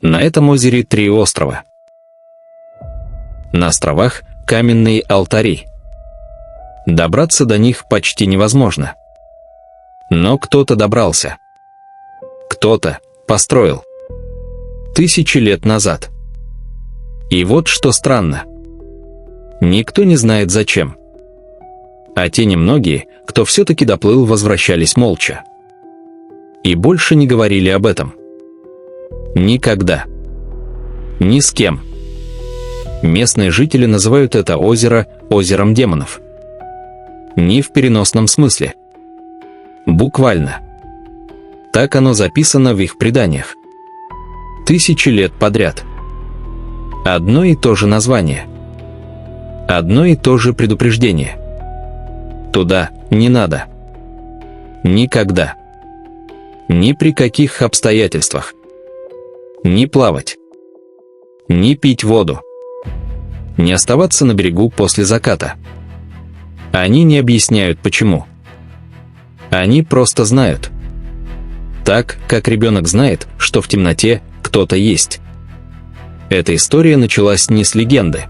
На этом озере 3 острова. На островах каменные алтари. Добраться до них почти невозможно. Но кто-то добрался. Кто-то построил. 1000 лет назад. И вот что странно. Никто не знает зачем. А те немногие, кто все-таки доплыл, возвращались молча. И больше не говорили об этом. Никогда. Ни с кем. Местные жители называют это озеро озером демонов. Не в переносном смысле. Буквально. Так оно записано в их преданиях. 1000 лет подряд. Одно и то же название. Одно и то же предупреждение. Туда не надо. Никогда. Ни при каких обстоятельствах. Не плавать. Не пить воду. Не оставаться на берегу после заката. Они не объясняют почему. Они просто знают. Так, как ребенок знает, что в темноте кто-то есть. Эта история началась не с легенды.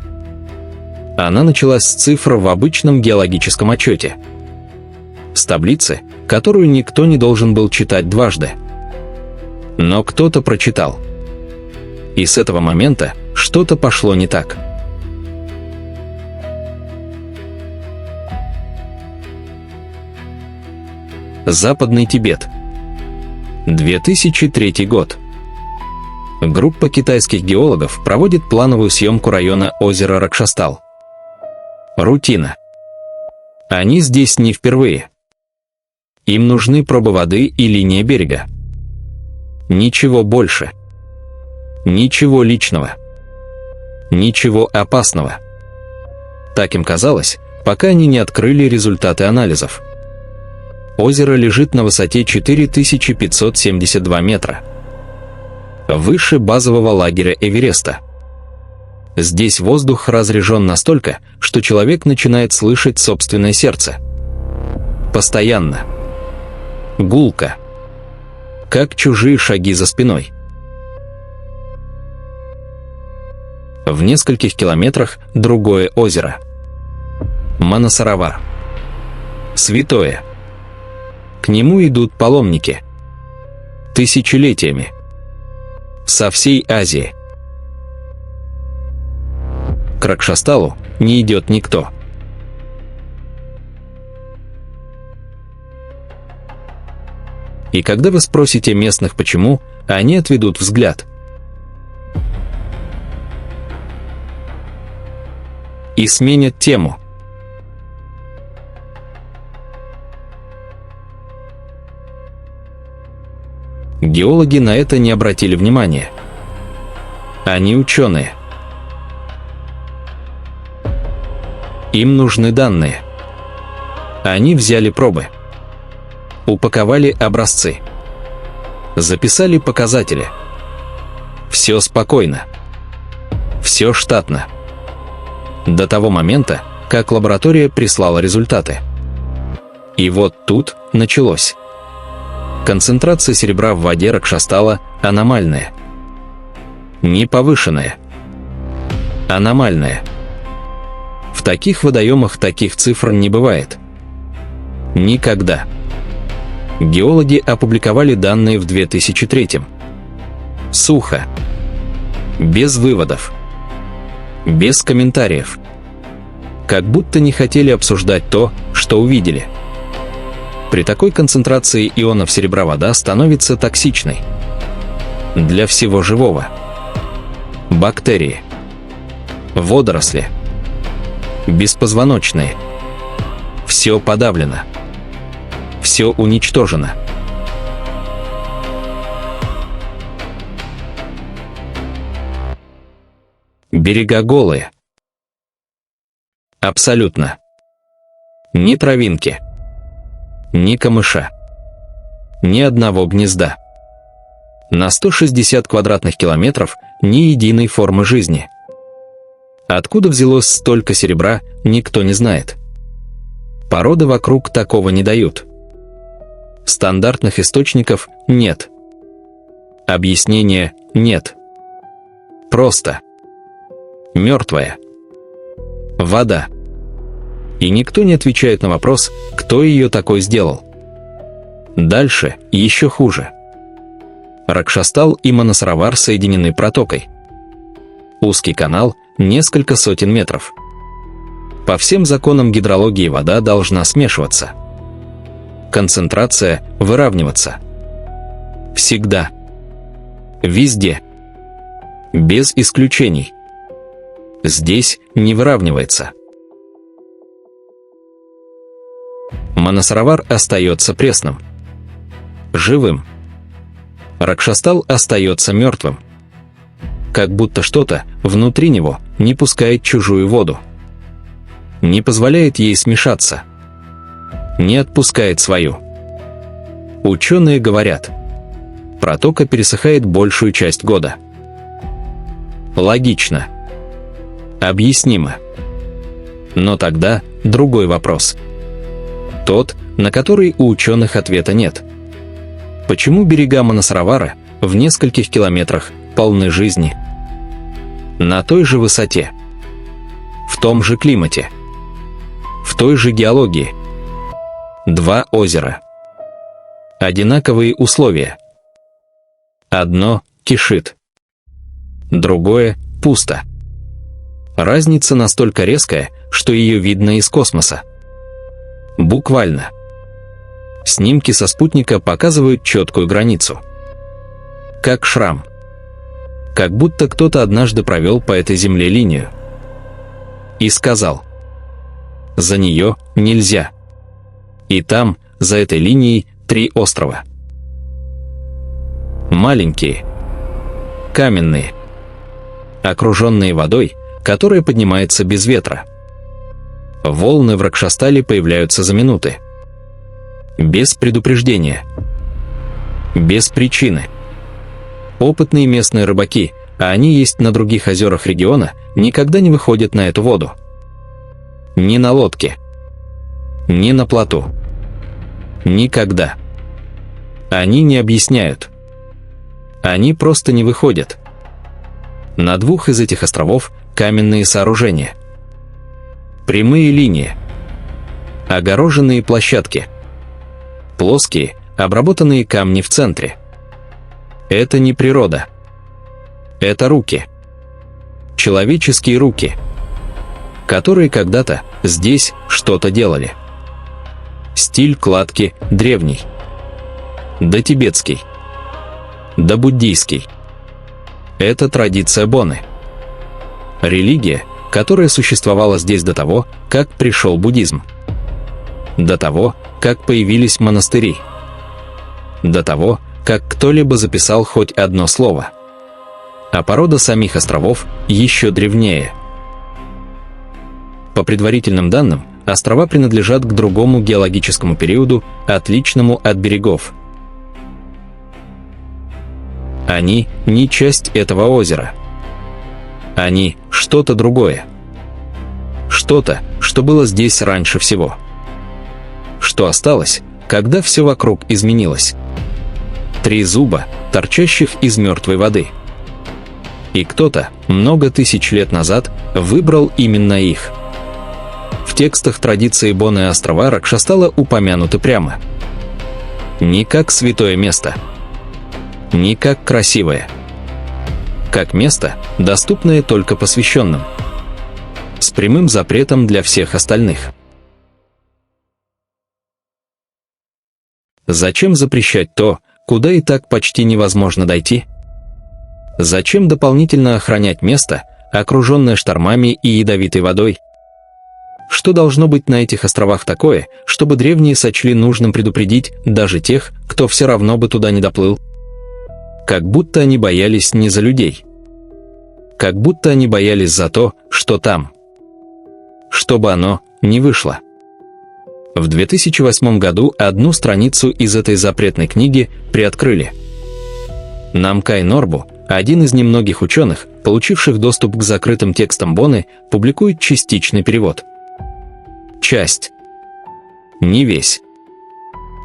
Она началась с цифр в обычном геологическом отчете. С таблицы, которую никто не должен был читать дважды. Но кто-то прочитал. И с этого момента что-то пошло не так. Западный Тибет. 2003 год. Группа китайских геологов проводит плановую съемку района озера Ракшастал. Рутина. Они здесь не впервые. Им нужны пробы воды и линия берега. Ничего больше. Ничего личного. Ничего опасного. Так им казалось, пока они не открыли результаты анализов. Озеро лежит на высоте 4572 метра. Выше базового лагеря Эвереста. Здесь воздух разрежен настолько, что человек начинает слышать собственное сердце. Постоянно. Гулко. Как чужие шаги за спиной. В нескольких километрах другое озеро. Манасаровар. Святое. К нему идут паломники. Тысячелетиями. Со всей Азии. К Ракшасталу не идет никто. И когда вы спросите местных почему, они отведут взгляд. И сменят тему. Геологи на это не обратили внимания. Они ученые. Им нужны данные. Они взяли пробы. Упаковали образцы. Записали показатели. Все спокойно. Все штатно. До того момента, как лаборатория прислала результаты. И вот тут началось. Концентрация серебра в воде Ракшастала аномальная. Не повышенная. Аномальная. В таких водоемах таких цифр не бывает. Никогда. Геологи опубликовали данные в 2003. Сухо. Без выводов. Без комментариев. Как будто не хотели обсуждать то, что увидели. При такой концентрации ионов серебра вода становится токсичной. Для всего живого. Бактерии. Водоросли. Беспозвоночные. Все подавлено. Все уничтожено. Берега голые. Абсолютно. Ни травинки. Ни камыша. Ни одного гнезда. На 160 квадратных километров ни единой формы жизни. Откуда взялось столько серебра, никто не знает. Породы вокруг такого не дают. Стандартных источников нет. Объяснения нет. Просто. Мертвая. Вода. И никто не отвечает на вопрос, кто ее такой сделал. Дальше еще хуже. Ракшастал и Манасаровар соединены протокой. Узкий канал, несколько сотен метров. По всем законам гидрологии вода должна смешиваться. Концентрация выравниваться. Всегда. Везде. Без исключений. Здесь не выравнивается. Манасаровар остается пресным. Живым. Ракшастал остается мертвым. Как будто что-то внутри него не пускает чужую воду. Не позволяет ей смешаться. Не отпускает свою. Ученые говорят, протока пересыхает большую часть года. Логично. Объяснимо. Но тогда другой вопрос. Тот, на который у ученых ответа нет. Почему берега Манасаровара в нескольких километрах полны жизни? На той же высоте. В том же климате. В той же геологии. Два озера. Одинаковые условия. Одно кишит. Другое пусто. Разница настолько резкая, что ее видно из космоса. Буквально. Снимки со спутника показывают четкую границу. Как шрам. Как будто кто-то однажды провел по этой земле линию. И сказал: за нее нельзя. И там, за этой линией, 3 острова. Маленькие. Каменные. Окруженные водой, которая поднимается без ветра. Волны в Ракшастале появляются за минуты. Без предупреждения. Без причины. Опытные местные рыбаки, а они есть на других озерах региона, никогда не выходят на эту воду. Ни на лодке. Ни на плоту. Никогда. Они не объясняют. Они просто не выходят. На 2 из этих островов каменные сооружения. Прямые линии. Огороженные площадки. Плоские, обработанные камни в центре. Это не природа. Это руки. Человеческие руки, которые когда-то здесь что-то делали. Стиль кладки древний. Да тибетский. Да буддийский. Это традиция Боны. Религия, которая существовала здесь до того, как пришел буддизм. До того, как появились монастыри. До того, как кто-либо записал хоть одно слово. А порода самих островов еще древнее. По предварительным данным, острова принадлежат к другому геологическому периоду, отличному от берегов. Они не часть этого озера. Они что-то другое. Что-то, что было здесь раньше всего. Что осталось, когда все вокруг изменилось. 3 зуба, торчащих из мертвой воды. И кто-то много тысяч лет назад выбрал именно их. В текстах традиции Боны острова Ракшастала упомянуты прямо. Не как святое место. Не как красивое. Как место, доступное только посвященным. С прямым запретом для всех остальных. Зачем запрещать то, куда и так почти невозможно дойти? Зачем дополнительно охранять место, окруженное штормами и ядовитой водой? Что должно быть на этих островах такое, чтобы древние сочли нужным предупредить даже тех, кто все равно бы туда не доплыл? Как будто они боялись не за людей. Как будто они боялись за то, что там. Чтобы оно не вышло. В 2008 году одну страницу из этой запретной книги приоткрыли. Намкай Норбу, один из немногих ученых, получивших доступ к закрытым текстам Боны, публикует частичный перевод. Часть. Не весь.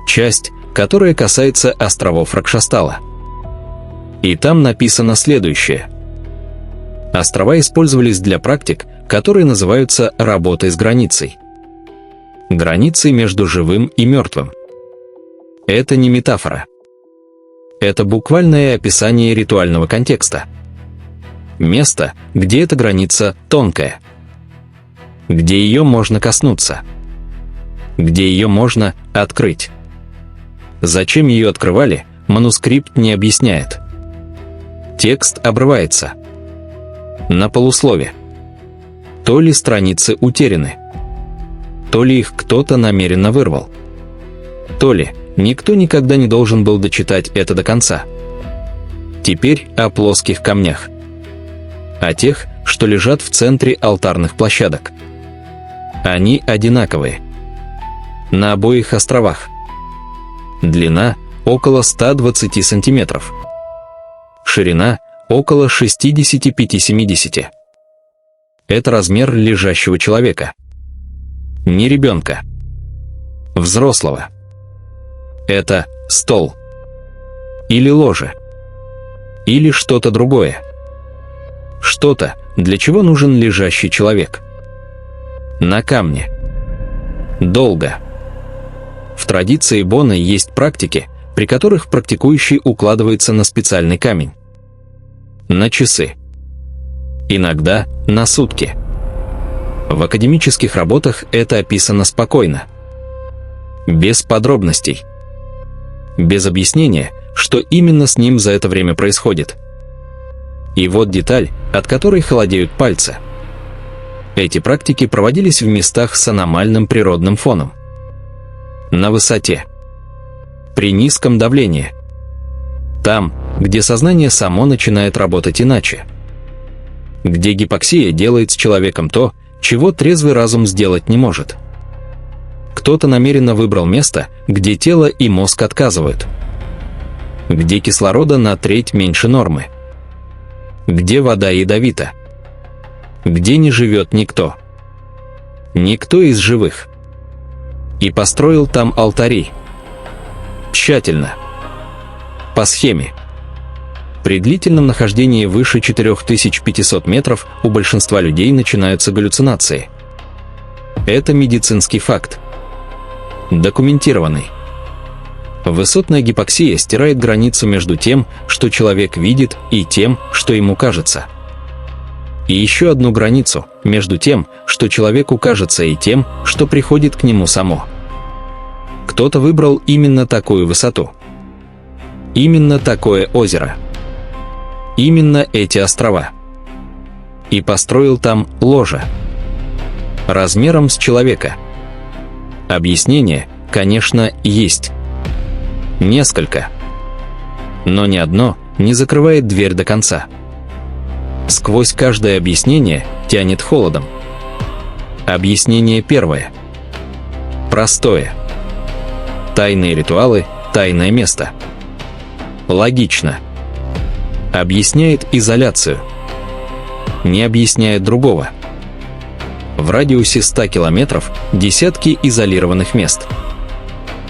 Часть, которая касается островов Ракшастала. И там написано следующее. Острова использовались для практик, которые называются работой с границей. Границей между живым и мертвым. Это не метафора. Это буквальное описание ритуального контекста. Место, где эта граница тонкая. Где ее можно коснуться. Где ее можно открыть. Зачем ее открывали, манускрипт не объясняет. Текст обрывается. На полуслове. То ли страницы утеряны, то ли их кто-то намеренно вырвал, то ли никто никогда не должен был дочитать это до конца. Теперь о плоских камнях. О тех, что лежат в центре алтарных площадок. Они одинаковые. На обоих островах. Длина около 120 сантиметров. Ширина около 65-70. Это размер лежащего человека. Не ребенка. Взрослого. Это стол. Или ложе. Или что-то другое. Что-то, для чего нужен лежащий человек. На камне. Долго. В традиции Бона есть практики, при которых практикующий укладывается на специальный камень. На часы. Иногда на сутки. В академических работах это описано спокойно. Без подробностей. Без объяснения, что именно с ним за это время происходит. И вот деталь, от которой холодеют пальцы. Эти практики проводились в местах с аномальным природным фоном. На высоте. При низком давлении. Там, где сознание само начинает работать иначе. Где гипоксия делает с человеком то, чего трезвый разум сделать не может. Кто-то намеренно выбрал место, где тело и мозг отказывают. Где кислорода на треть меньше нормы. Где вода ядовита. Где не живет никто. Никто из живых. И построил там алтари. Тщательно. По схеме. При длительном нахождении выше 4500 метров у большинства людей начинаются галлюцинации. Это медицинский факт. Документированный. Высотная гипоксия стирает границу между тем, что человек видит, и тем, что ему кажется. И еще одну границу между тем, что человеку кажется, и тем, что приходит к нему само. Кто-то выбрал именно такую высоту. Именно такое озеро. Именно эти острова. И построил там ложе. Размером с человека. Объяснение, конечно, есть. Несколько. Но ни одно не закрывает дверь до конца. Сквозь каждое объяснение тянет холодом. Объяснение первое. Простое. Тайные ритуалы, тайное место. Логично. Объясняет изоляцию. Не объясняет другого. В радиусе 100 километров десятки изолированных мест.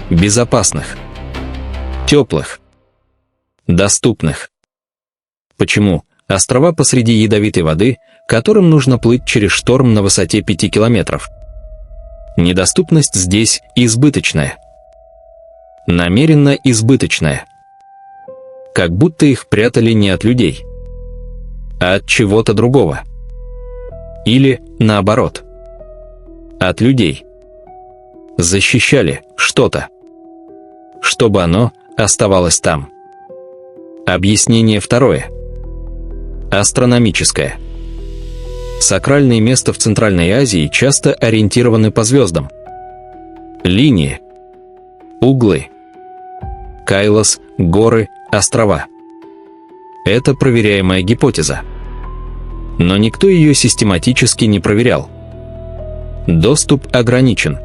Безопасных. Теплых. Доступных. Почему? Острова посреди ядовитой воды, которым нужно плыть через шторм на высоте 5 километров. Недоступность здесь избыточная. Намеренно избыточная. Как будто их прятали не от людей, а от чего-то другого. Или наоборот. От людей. Защищали что-то, чтобы оно оставалось там. Объяснение второе. Астрономическое. Сакральные места в Центральной Азии часто ориентированы по звездам. Линии. Углы. Кайлас, горы, острова. Это проверяемая гипотеза. Но никто ее систематически не проверял. Доступ ограничен.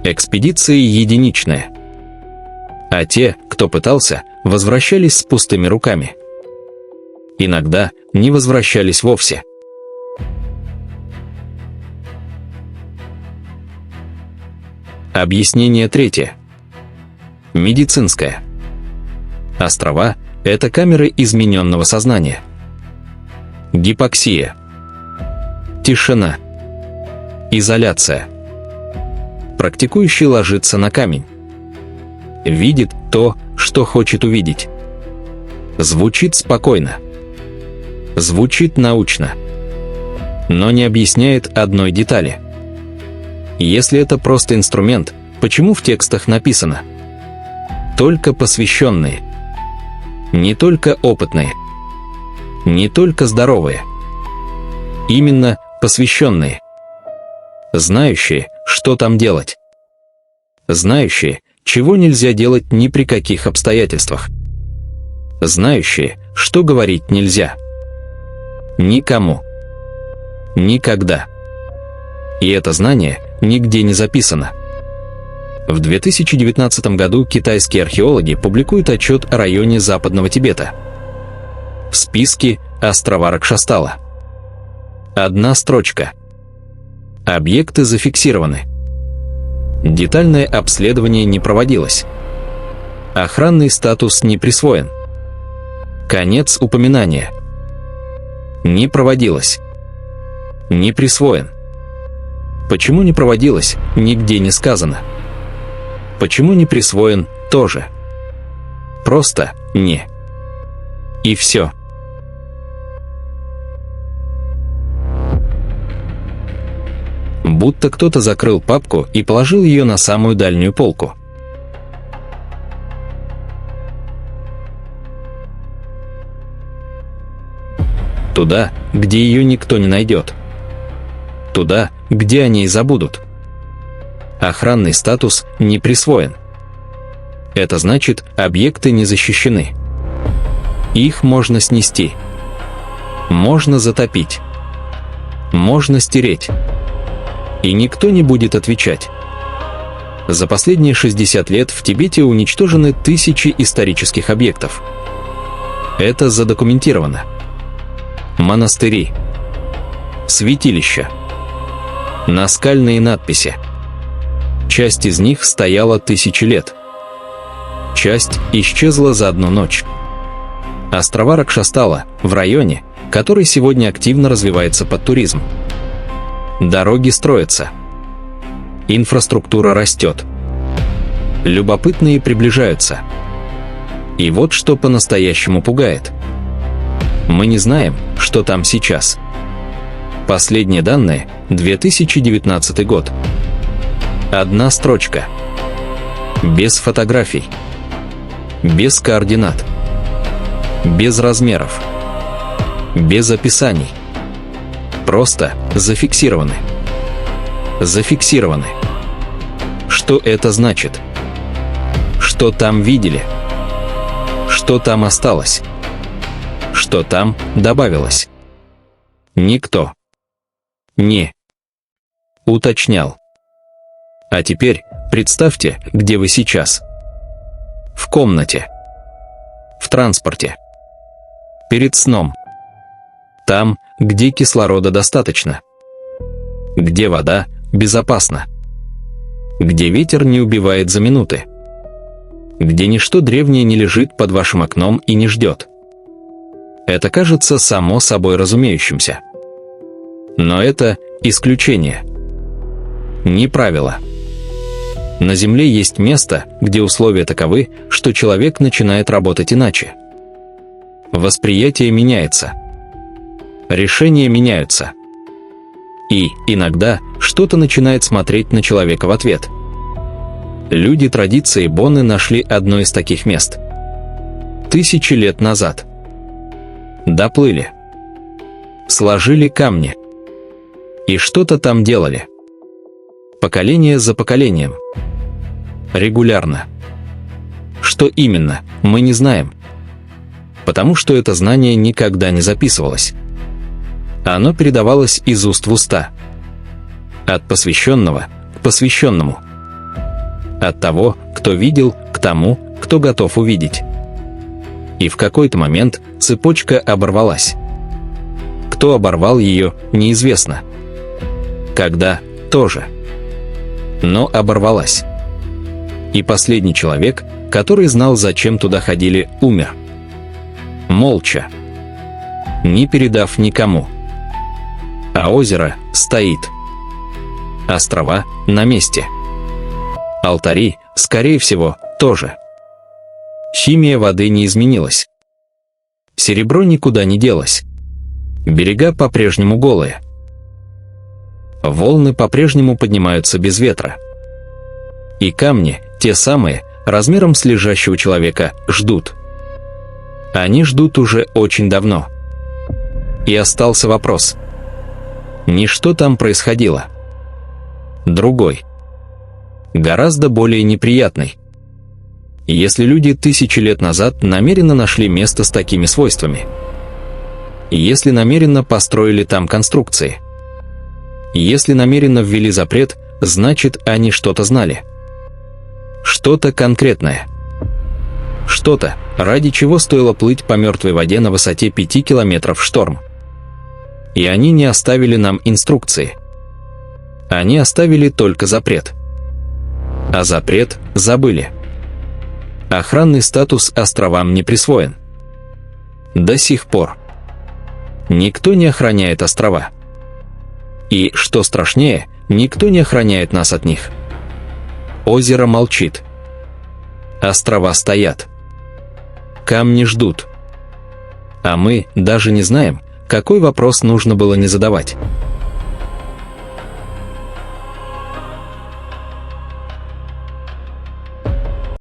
Экспедиции единичные. А те, кто пытался, возвращались с пустыми руками. Иногда не возвращались вовсе. Объяснение третье. Медицинское. Острова – это камеры измененного сознания. Гипоксия. Тишина. Изоляция. Практикующий ложится на камень. Видит то, что хочет увидеть. Звучит спокойно. Звучит научно. Но не объясняет одной детали. Если это просто инструмент, почему в текстах написано «только посвященные», не только опытные, не только здоровые, именно посвященные, знающие, что там делать, знающие, чего нельзя делать ни при каких обстоятельствах, знающие, что говорить нельзя никому, никогда. И это знание нигде не записано. В 2019 году китайские археологи публикуют отчет о районе Западного Тибета. В списке острова Ракшастала. Одна строчка. Объекты зафиксированы. Детальное обследование не проводилось. Охранный статус не присвоен. Конец упоминания. Не проводилось. Не присвоен. Почему не проводилось, нигде не сказано. Почему не присвоен, тоже. Просто не. И все. Будто кто-то закрыл папку и положил ее на самую дальнюю полку. Туда, где ее никто не найдет. Туда, где о ней забудут. Охранный статус не присвоен. Это значит, объекты не защищены. Их можно снести. Можно затопить. Можно стереть. И никто не будет отвечать. За последние 60 лет в Тибете уничтожены тысячи исторических объектов. Это задокументировано. Монастыри. Святилища. Наскальные надписи. Часть из них стояла тысячи лет. Часть исчезла за одну ночь. Острова Ракшастала в районе, который сегодня активно развивается под туризм. Дороги строятся. Инфраструктура растет. Любопытные приближаются. И вот что по-настоящему пугает. Мы не знаем, что там сейчас. Последние данные – 2019 год. Одна строчка. Без фотографий. Без координат. Без размеров. Без описаний. Просто зафиксированы. Зафиксированы. Что это значит? Что там видели? Что там осталось? Что там добавилось? Никто не уточнял. А теперь представьте, где вы сейчас. В комнате. В транспорте. Перед сном. Там, где кислорода достаточно. Где вода безопасна. Где ветер не убивает за минуты. Где ничто древнее не лежит под вашим окном и не ждет. Это кажется само собой разумеющимся. Но это исключение. Не правило. На Земле есть место, где условия таковы, что человек начинает работать иначе. Восприятие меняется. Решения меняются. И иногда что-то начинает смотреть на человека в ответ. Люди традиции Бонны нашли одно из таких мест. 1000 лет назад. Доплыли. Сложили камни. И что-то там делали. Поколение за поколением. Регулярно. Что именно, мы не знаем. Потому что это знание никогда не записывалось. Оно передавалось из уст в уста. От посвященного к посвященному. От того, кто видел, к тому, кто готов увидеть. И в какой-то момент цепочка оборвалась. Кто оборвал ее, неизвестно. Когда – тоже. Но оборвалась. И последний человек, который знал, зачем туда ходили, умер. Молча. не передав никому. А озеро стоит. Острова на месте. Алтари, скорее всего, тоже. Химия воды не изменилась. Серебро никуда не делось. Берега по-прежнему голые. Волны по-прежнему поднимаются без ветра. И камни, те самые, размером с лежащего человека, ждут. Они ждут уже очень давно. И остался вопрос. Не что там происходило. Другой. Гораздо более неприятный. Если люди 1000 лет назад намеренно нашли место с такими свойствами. Если намеренно построили там конструкции. Если намеренно ввели запрет, значит, они что-то знали. Что-то конкретное. Что-то, ради чего стоило плыть по мертвой воде на высоте 5 километров в шторм. И они не оставили нам инструкции. Они оставили только запрет. А запрет забыли. Охранный статус островам не присвоен. До сих пор. Никто не охраняет острова. И, что страшнее, никто не охраняет нас от них. Озеро молчит. Острова стоят. Камни ждут. А мы даже не знаем, какой вопрос нужно было не задавать.